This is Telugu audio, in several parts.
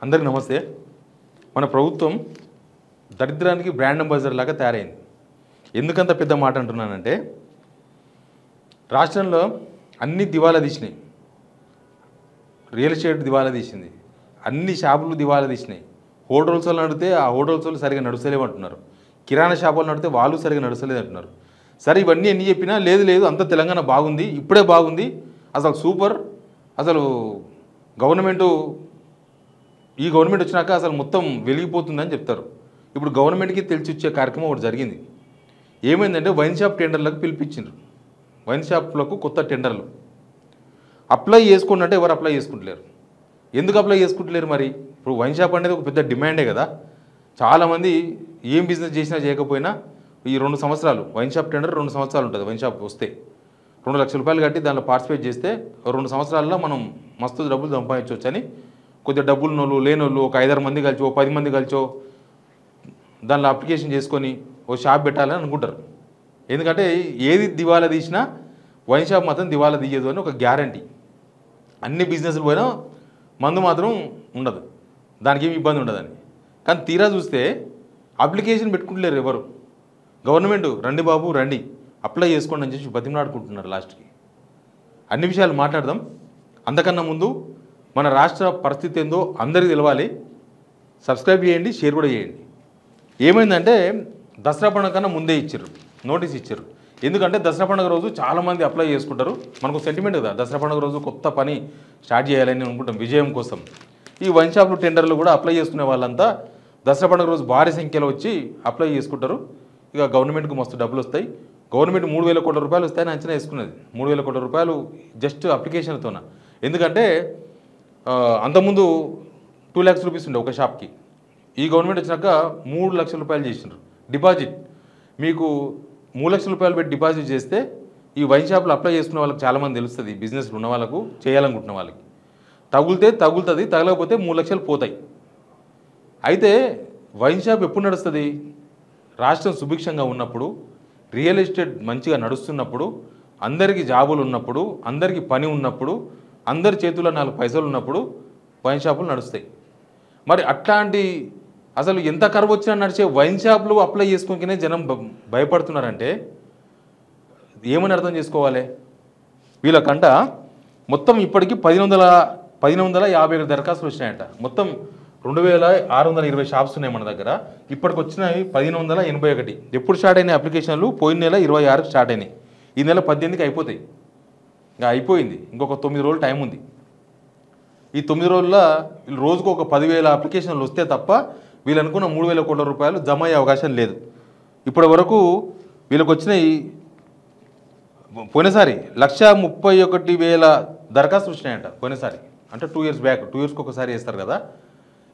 అందరికీ నమస్తే. మన ప్రభుత్వం దరిద్రానికి బ్రాండ్ అంబాసిడర్ లాగా తయారైంది. ఎందుకంత పెద్ద మాట అంటున్నానంటే, రాష్ట్రంలో అన్ని దివాలా తీసినాయి. రియల్ ఎస్టేట్ దివాలా తీసింది, అన్ని షాపులు దివాలా తీసినాయి. హోటల్స్ వాళ్ళు నడితే ఆ హోటల్స్ వాళ్ళు సరిగా నడుస్తలేమంటున్నారు. కిరాణా షాపులు నడితే వాళ్ళు సరిగా నడుస్తలేదు అంటున్నారు. సరే, ఇవన్నీ ఎన్ని చెప్పినా లేదు అంత తెలంగాణ బాగుంది, ఇప్పుడే బాగుంది, అసలు సూపర్, అసలు ఈ గవర్నమెంట్ వచ్చినాక అసలు మొత్తం వెలిగిపోతుందని చెప్తారు. ఇప్పుడు గవర్నమెంట్కి తెలిసి వచ్చే కార్యక్రమం ఒకటి జరిగింది. ఏమైందంటే, వైన్ షాప్ టెండర్లకు పిలిపించారు. వైన్ షాప్లకు కొత్త టెండర్లు అప్లై చేసుకోండి అంటే ఎవరు అప్లై చేసుకుంటలేరు. ఎందుకు అప్లై చేసుకుంటలేరు? మరి ఇప్పుడు వైన్ షాప్ అనేది ఒక పెద్ద డిమాండే కదా. చాలామంది ఏం బిజినెస్ చేసినా చేయకపోయినా ఈ 2 సంవత్సరాలు వైన్ షాప్ టెండర్ 2 సంవత్సరాలు ఉంటుంది. వైన్ షాప్ వస్తే 2 లక్షల రూపాయలు కట్టి దాంట్లో పార్టిసిపేట్ చేస్తే 2 సంవత్సరాల్లో మనం మస్తు డబ్బులు సంపాదించవచ్చు అని కొద్దిగా డబ్బులు నోళ్ళు లేనోళ్ళు ఒక 5-6 మంది కలిచో 10 మంది కలిచో దానిలో అప్లికేషన్ చేసుకొని ఓ షాప్ పెట్టాలని అనుకుంటారు. ఎందుకంటే ఏది దివాలా తీసినా వైన్ షాప్ మాత్రం దివాలా తీయదు అని ఒక గ్యారంటీ. అన్ని బిజినెస్లు పోయినా మందు మాత్రం ఉండదు, దానికి ఏమి ఇబ్బంది ఉండదని. కానీ తీరా చూస్తే అప్లికేషన్ పెట్టుకుంటలేరు ఎవరు. గవర్నమెంట్ రండి బాబు రండి అప్లై చేసుకోండి అని చెప్పి బతిమలాడుకుంటున్నారు లాస్ట్కి. అన్ని విషయాలు మాట్లాడదాం. అంతకన్నా ముందు మన రాష్ట్ర పరిస్థితి ఏందో అందరికీ తెలవాలి. సబ్స్క్రైబ్ చేయండి, షేర్ కూడా చేయండి. ఏమైందంటే, దసరా పండుగ కన్నా ముందే నోటీస్ ఇచ్చారు. ఎందుకంటే దసరా పండుగ రోజు చాలామంది అప్లై చేసుకుంటారు. మనకు సెంటిమెంట్ కదా, దసరా పండుగ రోజు కొత్త పని స్టార్ట్ చేయాలని అనుకుంటాం విజయం కోసం. ఈ వైన్ షాపులు టెండర్లు కూడా అప్లై చేసుకునే వాళ్ళంతా దసరా పండుగ రోజు భారీ సంఖ్యలో వచ్చి అప్లై చేసుకుంటారు. ఇక గవర్నమెంట్కి మస్తు డబ్బులు వస్తాయి. గవర్నమెంట్ 3,000 కోట్ల రూపాయలు వస్తాయని అంచనా వేసుకున్నది. 3,000 కోట్ల రూపాయలు జస్ట్ అప్లికేషన్తోన. ఎందుకంటే అంతకుముందు 2 lakhs రూపీస్ ఉండే ఒక షాప్కి. ఈ గవర్నమెంట్ వచ్చినాక 3 లక్షల రూపాయలు చేసినారు డిపాజిట్. మీకు 3 లక్షల రూపాయలు పెట్టి డిపాజిట్ చేస్తే ఈ వైన్ షాపులు అప్లై చేసుకునే వాళ్ళకి చాలామంది తెలుస్తుంది, బిజినెస్లు ఉన్న వాళ్ళకు, చేయాలనుకుంటున్న వాళ్ళకి. తగులుతుంది, తగలకపోతే 3 లక్షలు పోతాయి. అయితే వైన్ షాప్ ఎప్పుడు నడుస్తుంది? రాష్ట్రం సుభిక్షంగా ఉన్నప్పుడు, రియల్ ఎస్టేట్ మంచిగా నడుస్తున్నప్పుడు, అందరికీ జాబులు ఉన్నప్పుడు, అందరికీ పని ఉన్నప్పుడు, అందరి చేతుల్లో 4 పైసలు ఉన్నప్పుడు వైన్ షాపులు నడుస్తాయి. మరి అట్లాంటి అసలు ఎంత కరువు వచ్చినా నడిచే వైన్ షాపులు అప్లై చేసుకునే జనం భయపడుతున్నారంటే ఏమని అర్థం చేసుకోవాలి? వీళ్ళకంట మొత్తం ఇప్పటికీ 1,450 దరఖాస్తులు వచ్చినాయంట. మొత్తం 2,620 షాప్స్ ఉన్నాయి మన దగ్గర. ఇప్పటికి వచ్చినవి 1,581. ఎప్పుడు స్టార్ట్ అయినాయి అప్లికేషన్లు? పోయిన నెల 26కి స్టార్ట్ అయినాయి. ఈ నెల 18కి అయిపోతాయి. ఇంకా అయిపోయింది, ఇంకొక 9 రోజులు టైం ఉంది. ఈ 9 రోజుల్లో రోజుకు ఒక 10,000 అప్లికేషన్లు వస్తే తప్ప వీళ్ళు అనుకున్న 3,000 కోట్ల రూపాయలు జమ అయ్యే అవకాశం లేదు. ఇప్పటి వరకు వీళ్ళకి వచ్చినాయి పోయినసారి 1,31,000 దరఖాస్తులు వచ్చినాయంట పోయినసారి. అంటే 2 years బ్యాక్, 2 yearsకి ఒకసారి వేస్తారు కదా.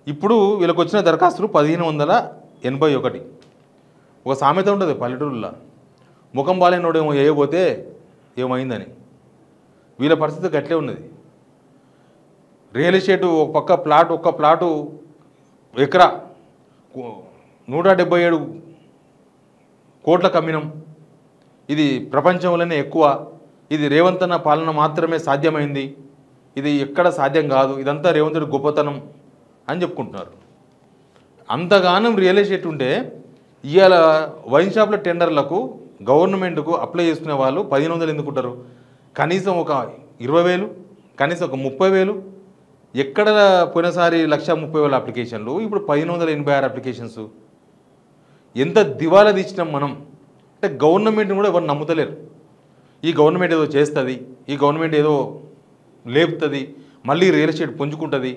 ఇప్పుడు వీళ్ళకి వచ్చిన దరఖాస్తులు 1,581. ఒక సామెత ఉంటుంది పల్లెటూరులో, ముఖం బాలేనోడేమో వేయబోతే ఏమైందని. వీళ్ళ పరిస్థితి గట్లే ఉన్నది. రియల్ ఎస్టేట్ ఒక్క ప్లాటు ఎకరా 177 కోట్లకు అమ్మినాం. ఇది ప్రపంచంలోనే ఎక్కువ. ఇది రేవంత్ అన్న పాలన మాత్రమే సాధ్యమైంది, ఇది ఎక్కడ సాధ్యం కాదు, ఇదంతా రేవంతుడి గొప్పతనం అని చెప్పుకుంటున్నారు. అంతగానం రియల్ ఎస్టేట్ ఉంటే ఇవాళ వైన్ షాప్ల టెండర్లకు గవర్నమెంట్కు అప్లై చేసుకునే వాళ్ళు 1,500 ఎందుకుంటారు? కనీసం ఒక 20,000, కనీసం ఒక 30,000. ఎక్కడ పోయినసారి 1,30,000 అప్లికేషన్లు, ఇప్పుడు 1,586 అప్లికేషన్స్. ఎంత దివాలా తీసినాం మనం అంటే గవర్నమెంట్ని కూడా ఎవరు నమ్ముతలేరు. ఈ గవర్నమెంట్ ఏదో చేస్తుంది, ఈ గవర్నమెంట్ ఏదో లేపుతుంది, మళ్ళీ రియల్ ఎస్టేట్ పుంజుకుంటుంది,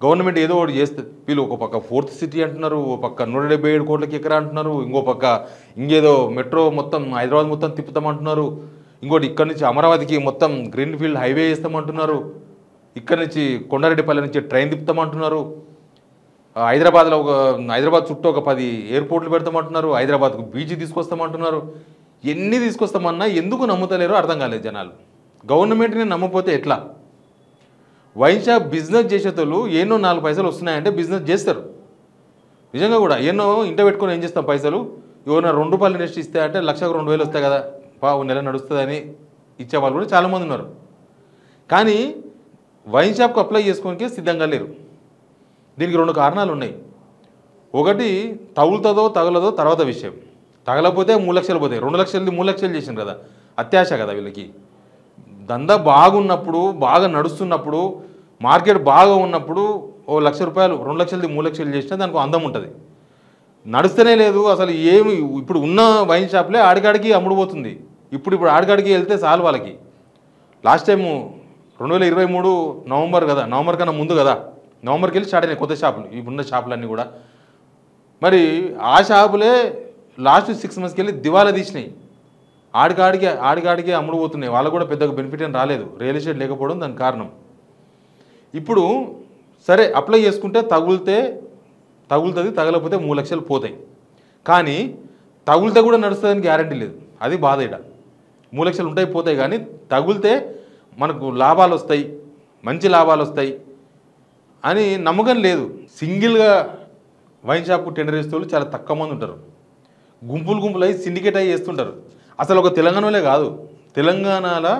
గవర్నమెంట్ ఏదో ఒకటి చేస్తుంది. వీళ్ళు ఒక పక్క 4th సిటీ అంటున్నారు, ఒక పక్క 177 కోట్లకి ఎకరా అంటున్నారు, ఇంకో పక్క ఇంకేదో మెట్రో మొత్తం హైదరాబాద్ మొత్తం తిప్పుతామంటున్నారు, ఇంకోటి ఇక్కడ నుంచి అమరావతికి మొత్తం గ్రీన్ఫీల్డ్ హైవే వేస్తామంటున్నారు, ఇక్కడ నుంచి కొండారెడ్డిపల్లి నుంచి ట్రైన్ తిప్పుతామంటున్నారు, హైదరాబాద్ చుట్టూ ఒక 10 ఎయిర్పోర్ట్లు పెడతామంటున్నారు, హైదరాబాద్కు బీచ్ తీసుకొస్తామంటున్నారు. ఎన్ని తీసుకొస్తామన్నా ఎందుకు నమ్ముతలేరో అర్థం కాలేదు జనాలు. గవర్నమెంట్ని నమ్మపోతే ఎట్లా? వైన్ షాప్ బిజినెస్ చేసేటోళ్ళు ఎన్నో 4 పైసలు వస్తున్నాయంటే బిజినెస్ చేస్తారు. నిజంగా కూడా ఎన్నో ఇంట పెట్టుకొని ఏం చేస్తాం పైసలు, ఎవరైనా 2 రూపాయలు ఇన్వెస్ట్ ఇస్తే అంటే 1,02,000 వస్తాయి కదా, నెల నడుస్తుందని ఇచ్చేవాళ్ళు కూడా చాలామంది ఉన్నారు. కానీ వైన్ షాప్కి అప్లై చేసుకోవడానికి సిద్ధంగా లేరు. దీనికి 2 కారణాలు ఉన్నాయి. ఒకటి తగులుతుందో తగలదో తర్వాత విషయం. తగలపోతే 3 లక్షలు పోతాయి. 2 లక్షలది 3 లక్షలు చేసిండ్రు కదా, అత్యాశ కదా వీళ్ళకి. దందా బాగున్నప్పుడు, బాగా నడుస్తున్నప్పుడు, మార్కెట్ బాగా ఉన్నప్పుడు ₹1,00,000 2 లక్షలది 3 లక్షలు చేసినా దానికి అందం ఉంటుంది. నడుస్తూనే లేదు అసలు ఏమి. ఇప్పుడు ఉన్న వైన్ షాప్లే ఆడికాడికి అమ్ముడుపోతుంది. ఇప్పుడు ఆడికాడికి వెళ్తే చాలు వాళ్ళకి. లాస్ట్ టైము 2023 నవంబర్ కదా, నవంబర్ కన్నా ముందు కదా, నవంబర్కి వెళ్ళి స్టార్ట్ అయినాయి కొత్త షాపులు, ఇప్పుడున్న షాపులన్నీ కూడా. మరి ఆ షాపులే లాస్ట్ 6 మంత్స్కి వెళ్ళి దివాలా తీసినాయి. ఆడికాడికి అమ్ముడుపోతున్నాయి. వాళ్ళకు కూడా పెద్దగా బెనిఫిట్ ఏం రాలేదు, రియల్ ఎస్టేట్ లేకపోవడం దానికి కారణం. ఇప్పుడు సరే అప్లై చేసుకుంటే తగులుతుంది, తగలకపోతే 3 లక్షలు పోతాయి. కానీ తగులితే కూడా నడుస్తుందని గ్యారంటీ లేదు. అది బాధ. ఇక్కడ 3 లక్షలు ఉంటాయి పోతాయి, కానీ తగులితే మనకు లాభాలు వస్తాయి, మంచి లాభాలు వస్తాయి అని నమ్మకం లేదు. సింగిల్గా వైన్ షాప్కు టెండర్ వేసే వాళ్ళు చాలా తక్కువ మంది ఉంటారు. గుంపులు అయ్యి సిండికేట్ అయ్యి చేస్తుంటారు. అసలు ఒక తెలంగాణలో కాదు, తెలంగాణలో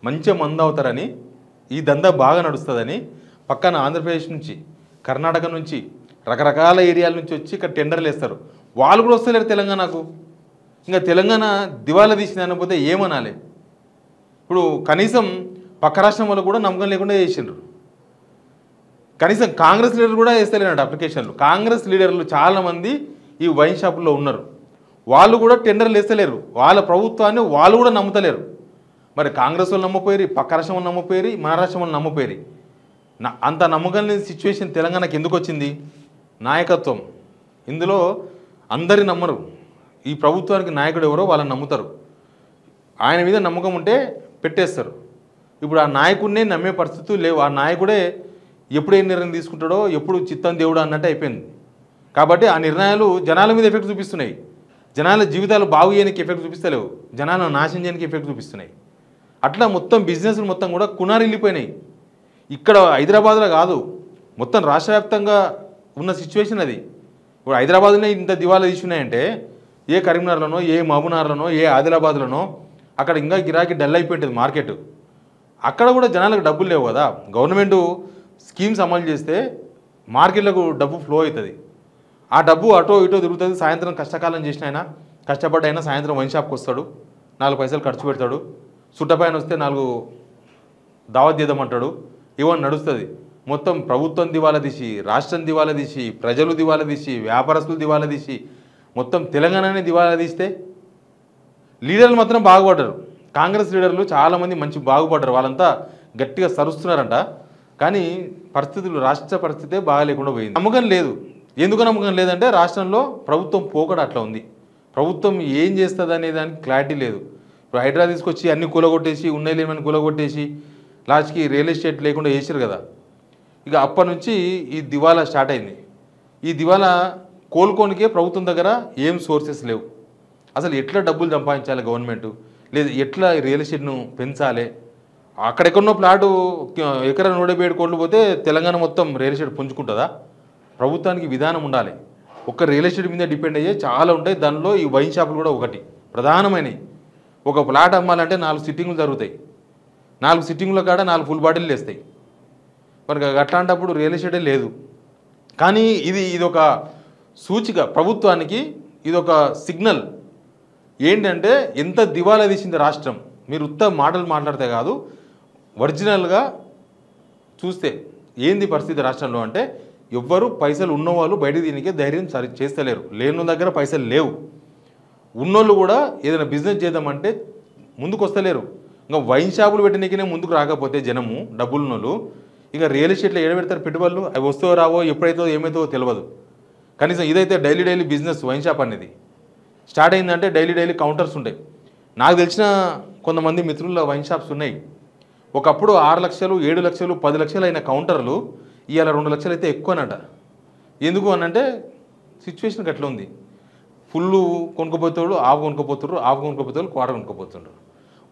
మంచిగా మంది అవుతారని, ఈ దందా బాగా నడుస్తుందని పక్కన ఆంధ్రప్రదేశ్ నుంచి, కర్ణాటక నుంచి, రకరకాల ఏరియాల నుంచి వచ్చి ఇక్కడ టెండర్లు వేస్తారు. వాళ్ళు కూడా వస్తలేరు తెలంగాణకు. ఇంకా తెలంగాణ దివాలా తీసింది అనకపోతే ఏమనాలి? ఇప్పుడు కనీసం పక్క రాష్ట్రం వాళ్ళు కూడా నమ్మకం లేకుండా చేసిండ్రు. కనీసం కాంగ్రెస్ లీడర్ కూడా వేస్తలేనట అప్లికేషన్లు. కాంగ్రెస్ లీడర్లు చాలామంది ఈ వైన్ షాపుల్లో ఉన్నారు. వాళ్ళు కూడా టెండర్లు వేస్తలేరు. వాళ్ళ ప్రభుత్వాన్ని వాళ్ళు కూడా నమ్ముతలేరు. మరి కాంగ్రెస్ వాళ్ళు నమ్మపోయారు, పక్క రాష్ట్రం వాళ్ళు నమ్మపోయారు, మన రాష్ట్రం వాళ్ళు నమ్మపోయారు. అంత నమ్మకం లేని సిచ్యువేషన్ తెలంగాణకి ఎందుకు వచ్చింది? నాయకత్వం. ఇందులో అందరి నమ్మరు. ఈ ప్రభుత్వానికి నాయకుడు ఎవరో వాళ్ళని నమ్ముతారు. ఆయన మీద నమ్మకం ఉంటే పెట్టేస్తారు. ఇప్పుడు ఆ నాయకుడినే నమ్మే పరిస్థితులు లేవు. ఆ నాయకుడే ఎప్పుడు ఏ నిర్ణయం తీసుకుంటాడో, ఎప్పుడు చిత్తం దేవుడు అన్నట్టు అయిపోయింది. కాబట్టి ఆ నిర్ణయాలు జనాల మీద ఎఫెక్ట్ చూపిస్తున్నాయి. జనాల జీవితాలు బాగు చేయడానికి ఎఫెక్ట్ చూపిస్తలేవు, జనాలను నాశనం చేయడానికి ఎఫెక్ట్ చూపిస్తున్నాయి. అట్లా మొత్తం బిజినెస్లు మొత్తం కూడా కునారిల్లిపోయినాయి. ఇక్కడ హైదరాబాద్లో కాదు, మొత్తం రాష్ట్ర వ్యాప్తంగా ఉన్న సిచ్యువేషన్ అది. ఇప్పుడు హైదరాబాద్లోనే ఇంత దివాలా తీసుకున్నాయంటే ఏ కరీంనగర్లోనో, ఏ మహబూబ్నగర్లోనో, ఏ ఆదిలాబాద్లోనో అక్కడ ఇంకా గిరాకీ డల్ అయిపోయింటుంది మార్కెట్. అక్కడ కూడా జనాలకు డబ్బులు లేవు కదా. గవర్నమెంట్ స్కీమ్స్ అమలు చేస్తే మార్కెట్లకు డబ్బు ఫ్లో అవుతుంది. ఆ డబ్బు అటో ఇటో తిరుగుతుంది. సాయంత్రం కష్టకాలం చేసిన ఆయన, కష్టపడ్డైనా సాయంత్రం వైన్ షాప్కి వస్తాడు, 4 పైసలు ఖర్చు పెడతాడు. చుట్టపైన వస్తే 4 దావత్ చేద్దామంటాడు. ఇవన్నీ నడుస్తుంది. మొత్తం ప్రభుత్వం దివాలా తీసి, రాష్ట్రం దివాలా తీసి, ప్రజలు దివాలా తీసి, వ్యాపారస్తులు దివాలా తీసి, మొత్తం తెలంగాణనే దివాలా తీస్తే లీడర్లు మాత్రం బాగుపడ్డారు. కాంగ్రెస్ లీడర్లు చాలామంది మంచి బాగుపడ్డారు. వాళ్ళంతా గట్టిగా సరుస్తున్నారంట. కానీ పరిస్థితులు, రాష్ట్ర పరిస్థితే బాగా లేకుండా పోయింది. నమ్మకం లేదు. ఎందుకు నమ్మకం లేదంటే రాష్ట్రంలో ప్రభుత్వం పోకడ అట్లా ఉంది. ప్రభుత్వం ఏం చేస్తుంది అనే దానికి క్లారిటీ లేదు. ఇప్పుడు హైడ్రా తీసుకొచ్చి అన్ని కూలగొట్టేసి, ఉన్నాయి లేమని కూలగొట్టేసి లాస్ట్కి రియల్ ఎస్టేట్ లేకుండా చేసారు కదా. ఇక అప్పటి నుంచి ఈ దివాలా స్టార్ట్ అయింది. ఈ దివాలా కోలుకోనికే ప్రభుత్వం దగ్గర ఏం సోర్సెస్ లేవు. అసలు ఎట్లా డబ్బులు సంపాదించాలి గవర్నమెంట్, లేదు ఎట్లా రియల్ ఎస్టేట్ను పెంచాలి. అక్కడెక్కడో ప్లాటు ఎకరా 107 కోట్లు పోతే తెలంగాణ మొత్తం రియల్ ఎస్టేట్ పుంజుకుంటుందా? ప్రభుత్వానికి విధానం ఉండాలి. ఒక్క రియల్ ఎస్టేట్ మీద డిపెండ్ అయ్యే చాలా ఉంటాయి. దానిలో ఈ వైన్ షాపులు కూడా ఒకటి ప్రధానమైనవి. ఒక ప్లాట్ అమ్మాలంటే 4 సిట్టింగులు జరుగుతాయి. 4 సిట్టింగుల కాడ 4 ఫుల్ బాటిల్ వేస్తాయి. మరి అట్లాంటప్పుడు రియల్ ఎస్టేటే లేదు. కానీ ఇది ఒక సూచిక ప్రభుత్వానికి, ఇదొక సిగ్నల్. ఏంటంటే ఎంత దివాలా తీసింది రాష్ట్రం. మీరు ఉత్త మాటలు మాట్లాడితే కాదు, ఒరిజినల్గా చూస్తే ఏంది పరిస్థితి రాష్ట్రంలో అంటే, ఎవ్వరు పైసలు ఉన్నవాళ్ళు బయట దీనికే ధైర్యం చేస్తలేరు. లేని దగ్గర పైసలు లేవు. ఉన్నోళ్ళు కూడా ఏదైనా బిజినెస్ చేద్దామంటే ముందుకు వస్తలేరు. ఇంకా వైన్ షాపులు పెట్టినకనే ముందుకు రాకపోతే జనము డబ్బులున్నోళ్ళు ఇక రియల్ ఎస్టేట్లో ఏడబెడతారు పెట్టుబడులు. అవి వస్తావో రావో, ఎప్పుడైతే ఏమైతుందో తెలియదు. కనీసం ఇదైతే డైలీ బిజినెస్ వైన్ షాప్ అనేది స్టార్ట్ అయిందంటే డైలీ కౌంటర్స్ ఉంటాయి. నాకు తెలిసిన కొంతమంది మిత్రుల వైన్ షాప్స్ ఉన్నాయి. ఒకప్పుడు 6 లక్షలు, 7 లక్షలు, 10 లక్షలు అయిన కౌంటర్లు ఇవాళ 2 లక్షలు అయితే ఎక్కువనట. ఎందుకు అనంటే సిచ్యువేషన్ అట్లా ఉంది. ఫుల్లు కొనుక్కోపోతాడు, ఆఫ్ కొనుక్కోపోతారు, ఆఫ్ కొనుక్కోపోతాడు, క్వార్టర్ కొనుక్కోపోతుండ్రు.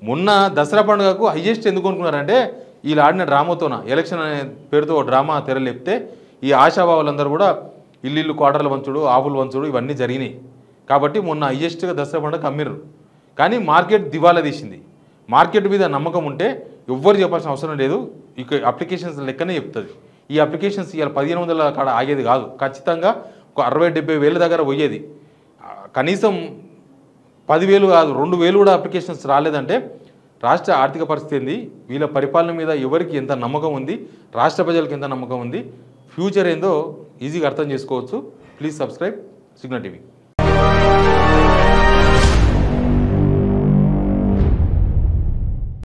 మొన్న దసరా పండుగకు హైయెస్ట్ ఎందుకు కొనుక్కున్నారంటే వీళ్ళు ఆడిన డ్రామాతోన, ఎలక్షన్ అనే పేరుతో డ్రామా తెరలేపితే ఈ ఆశాభావులందరూ కూడా ఇల్లు క్వార్టర్లు వంచుడు, ఆఫులు వంచుడు ఇవన్నీ జరిగినాయి. కాబట్టి మొన్న హైయెస్ట్గా దసరా పండుగ అమ్మిర్రు. కానీ మార్కెట్ దివాలా తీసింది. మార్కెట్ మీద నమ్మకం ఉంటే ఎవ్వరు చెప్పాల్సిన అవసరం లేదు. ఇక అప్లికేషన్స్ లెక్కనే చెప్తుంది. ఈ అప్లికేషన్స్ ఇవాళ 1500 కాడ ఆగేది కాదు, ఖచ్చితంగా ఒక 60-70 వేల దగ్గర పోయేది. కనీసం 10,000 కాదు 2,000 కూడా అప్లికేషన్స్ రాలేదంటే రాష్ట్ర ఆర్థిక పరిస్థితి ఏంది, వీళ్ళ పరిపాలన మీద ఎవరికి ఎంత నమ్మకం ఉంది, రాష్ట్ర ప్రజలకు ఎంత నమ్మకం ఉంది, ఫ్యూచర్ ఏందో ఈజీగా అర్థం చేసుకోవచ్చు. Please subscribe signal TV.